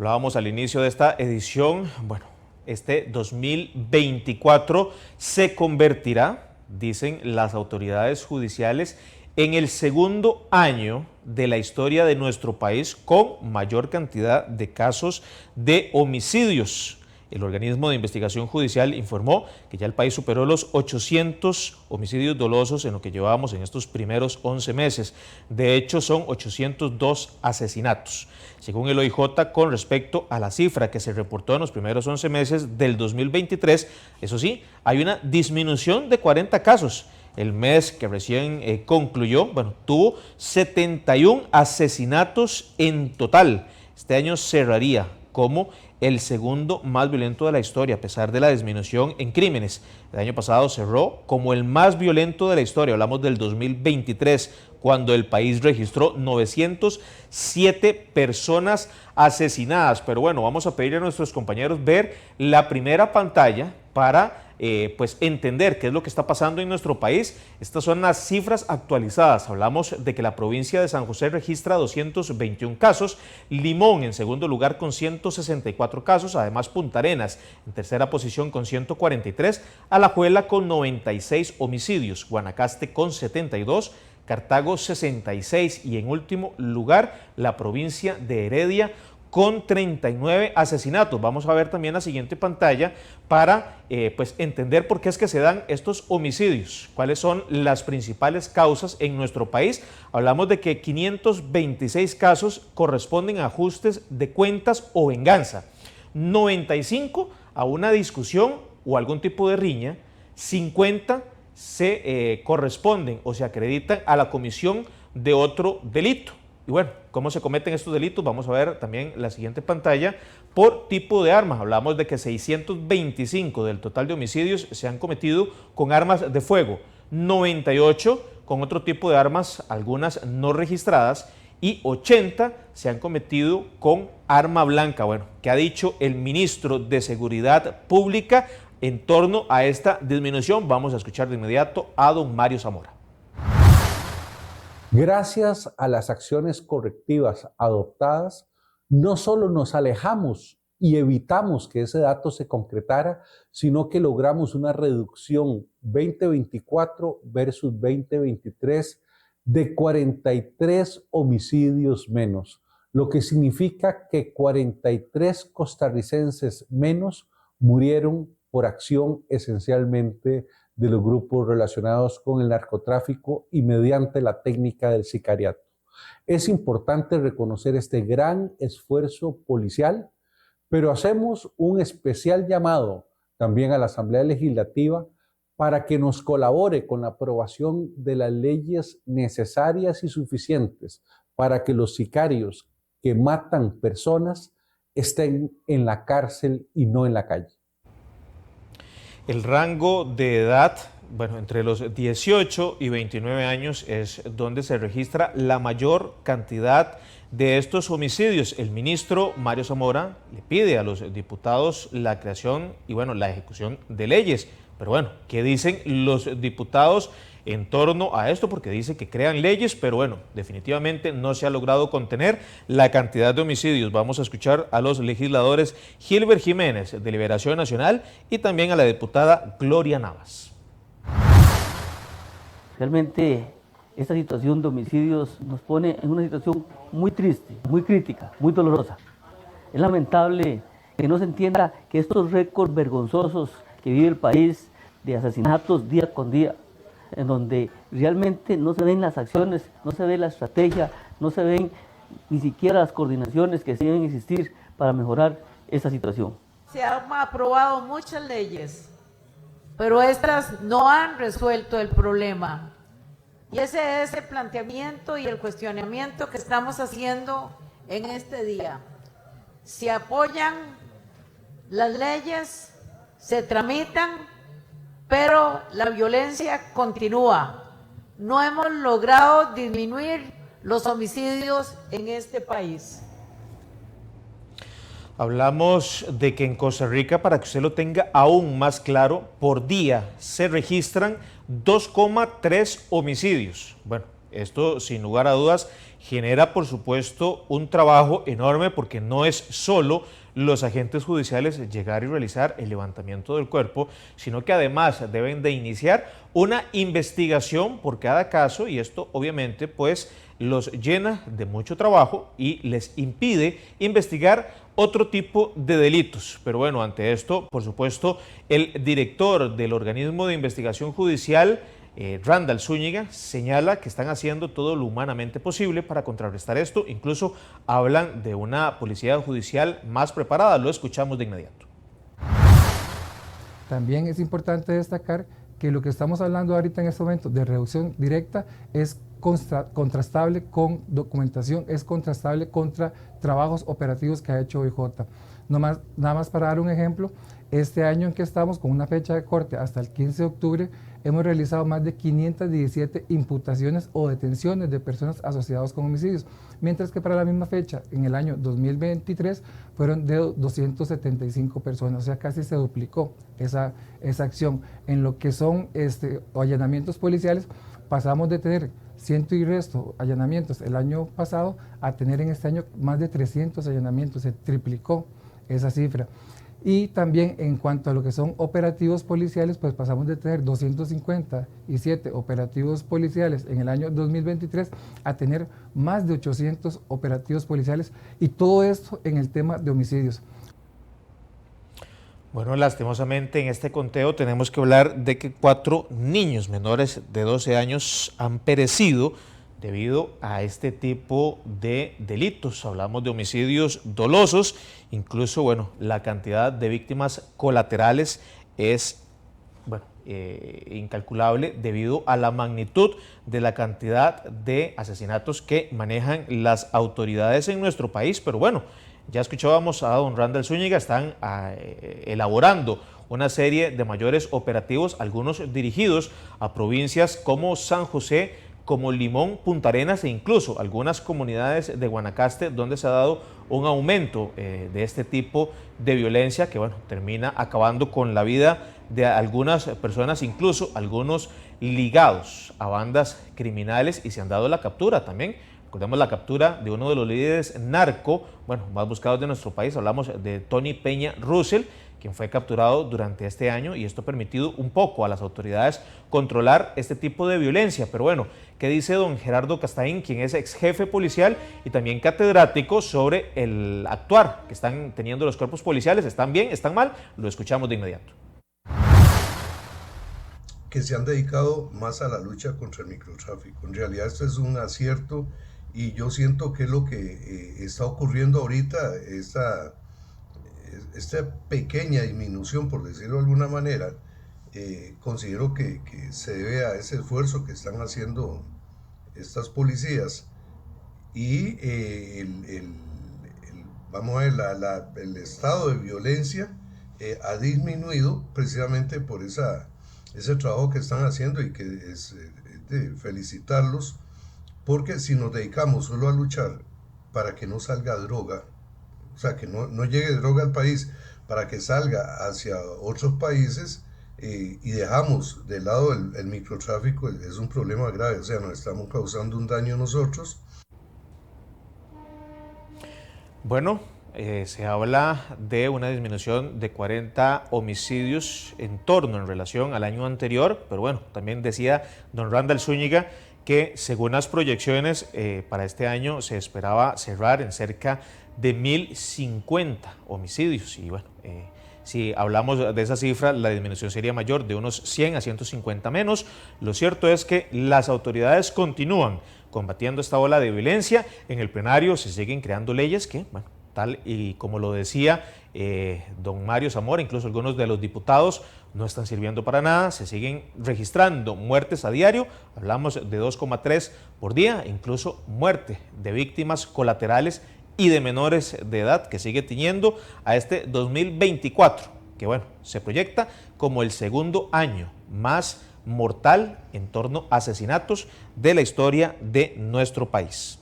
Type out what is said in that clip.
Hablábamos al inicio de esta edición, bueno, este 2024 se convertirá, dicen las autoridades judiciales, en el segundo año de la historia de nuestro país con mayor cantidad de casos de homicidios. El organismo de investigación judicial informó que ya el país superó los 800 homicidios dolosos en lo que llevábamos en estos primeros 11 meses. De hecho, son 802 asesinatos. Según el OIJ, con respecto a la cifra que se reportó en los primeros 11 meses del 2023, eso sí, hay una disminución de 40 casos. El mes que recién concluyó, tuvo 71 asesinatos en total. Este año cerraría como el segundo más violento de la historia, a pesar de la disminución en crímenes. El año pasado cerró como el más violento de la historia, hablamos del 2023, cuando el país registró 907 personas asesinadas. Pero bueno, vamos a pedir a nuestros compañeros ver la primera pantalla para entender qué es lo que está pasando en nuestro país. Estas son las cifras actualizadas. Hablamos de que la provincia de San José registra 221 casos, Limón en segundo lugar con 164 casos, además Punta Arenas en tercera posición con 143, Alajuela con 96 homicidios, Guanacaste con 72, Cartago 66 y en último lugar la provincia de Heredia con 39 asesinatos. Vamos a ver también la siguiente pantalla para entender por qué es que se dan estos homicidios, cuáles son las principales causas en nuestro país. Hablamos de que 526 casos corresponden a ajustes de cuentas o venganza, 95 a una discusión o algún tipo de riña, 50 se corresponden o se acreditan a la comisión de otro delito. Y bueno, ¿cómo se cometen estos delitos? Vamos a ver también la siguiente pantalla. Por tipo de armas, hablamos de que 625 del total de homicidios se han cometido con armas de fuego, 98 con otro tipo de armas, algunas no registradas, y 80 se han cometido con arma blanca. Bueno, ¿qué ha dicho el ministro de Seguridad Pública en torno a esta disminución? Vamos a escuchar de inmediato a don Mario Zamora. Gracias a las acciones correctivas adoptadas, no solo nos alejamos y evitamos que ese dato se concretara, sino que logramos una reducción 2024 versus 2023 de 43 homicidios menos, lo que significa que 43 costarricenses menos murieron por acción esencialmente de los grupos relacionados con el narcotráfico y mediante la técnica del sicariato. Es importante reconocer este gran esfuerzo policial, pero hacemos un especial llamado también a la Asamblea Legislativa para que nos colabore con la aprobación de las leyes necesarias y suficientes para que los sicarios que matan personas estén en la cárcel y no en la calle. El rango de edad, entre los 18 y 29 años es donde se registra la mayor cantidad de estos homicidios. El ministro Mario Zamora le pide a los diputados la creación y la ejecución de leyes. Pero ¿qué dicen los diputados en torno a esto? Porque dice que crean leyes, pero definitivamente no se ha logrado contener la cantidad de homicidios. Vamos a escuchar a los legisladores Gilbert Jiménez de Liberación Nacional y también a la diputada Gloria Navas. Realmente esta situación de homicidios nos pone en una situación muy triste, muy crítica, muy dolorosa. Es lamentable que no se entienda que estos récords vergonzosos que vive el país de asesinatos día con día, en donde realmente no se ven las acciones, no se ve la estrategia, no se ven ni siquiera las coordinaciones que deben existir para mejorar esta situación. Se han aprobado muchas leyes, pero estas no han resuelto el problema. Y ese es el planteamiento y el cuestionamiento que estamos haciendo en este día. Se apoyan las leyes, se tramitan, pero la violencia continúa. No hemos logrado disminuir los homicidios en este país. Hablamos de que en Costa Rica, para que usted lo tenga aún más claro, por día se registran 2,3 homicidios. esto sin lugar a dudas genera por supuesto un trabajo enorme porque no es solo los agentes judiciales llegar y realizar el levantamiento del cuerpo, sino que además deben de iniciar una investigación por cada caso y esto obviamente pues los llena de mucho trabajo y les impide investigar otro tipo de delitos. Pero bueno, ante esto, por supuesto, el director del organismo de investigación judicial, Randall Zúñiga, señala que están haciendo todo lo humanamente posible para contrarrestar esto. Incluso hablan de una policía judicial más preparada. Lo escuchamos de inmediato. También es importante destacar que lo que estamos hablando ahorita en este momento de reducción directa es contrastable con documentación, es contrastable contra trabajos operativos que ha hecho OIJ. Nada más para dar un ejemplo, este año en que estamos con una fecha de corte hasta el 15 de octubre, hemos realizado más de 517 imputaciones o detenciones de personas asociadas con homicidios, mientras que para la misma fecha, en el año 2023, fueron de 275 personas, o sea, casi se duplicó esa acción. En lo que son allanamientos policiales, pasamos de tener 100 y resto allanamientos el año pasado a tener en este año más de 300 allanamientos, se triplicó esa cifra. Y también en cuanto a lo que son operativos policiales, pues pasamos de tener 257 operativos policiales en el año 2023 a tener más de 800 operativos policiales y todo esto en el tema de homicidios. Bueno, lastimosamente en este conteo tenemos que hablar de que 4 niños menores de 12 años han perecido debido a este tipo de delitos. Hablamos de homicidios dolosos, incluso, bueno, la cantidad de víctimas colaterales es, bueno, incalculable debido a la magnitud de la cantidad de asesinatos que manejan las autoridades en nuestro país. Pero bueno, ya escuchábamos a don Randall Zúñiga, están elaborando una serie de mayores operativos, algunos dirigidos a provincias como San José, como Limón, Punta Arenas e incluso algunas comunidades de Guanacaste donde se ha dado un aumento de este tipo de violencia que bueno, termina acabando con la vida de algunas personas, incluso algunos ligados a bandas criminales y se han dado la captura también. Recordemos la captura de uno de los líderes narco, bueno, más buscados de nuestro país, hablamos de Tony Peña Russell, quien fue capturado durante este año y esto ha permitido un poco a las autoridades controlar este tipo de violencia. Pero bueno, ¿qué dice don Gerardo Castaín, quien es ex jefe policial y también catedrático sobre el actuar que están teniendo los cuerpos policiales? ¿Están bien? ¿Están mal? Lo escuchamos de inmediato. Que se han dedicado más a la lucha contra el microtráfico. En realidad esto es un acierto y yo siento que es lo que está ocurriendo ahorita, esta pequeña disminución, por decirlo de alguna manera, considero que se debe a ese esfuerzo que están haciendo estas policías y vamos a ver, el estado de violencia ha disminuido precisamente por ese trabajo que están haciendo y que es de felicitarlos, porque si nos dedicamos solo a luchar para que no salga droga, o sea, que no llegue droga al país para que salga hacia otros países y dejamos de lado el microtráfico, es un problema grave, o sea, nos estamos causando un daño nosotros. Bueno, se habla de una disminución de 40 homicidios en relación al año anterior, pero bueno, también decía don Randall Zúñiga que según las proyecciones para este año se esperaba cerrar en cerca de 1.050 homicidios y bueno, si hablamos de esa cifra, la disminución sería mayor, de unos 100 a 150 menos. Lo cierto es que las autoridades continúan combatiendo esta ola de violencia. En el plenario se siguen creando leyes que, bueno, tal y como lo decía don Mario Zamora, incluso algunos de los diputados no están sirviendo para nada, se siguen registrando muertes a diario, hablamos de 2,3 por día, incluso muerte de víctimas colaterales y de menores de edad que sigue teniendo a este 2024, que bueno, se proyecta como el segundo año más mortal en torno a asesinatos de la historia de nuestro país.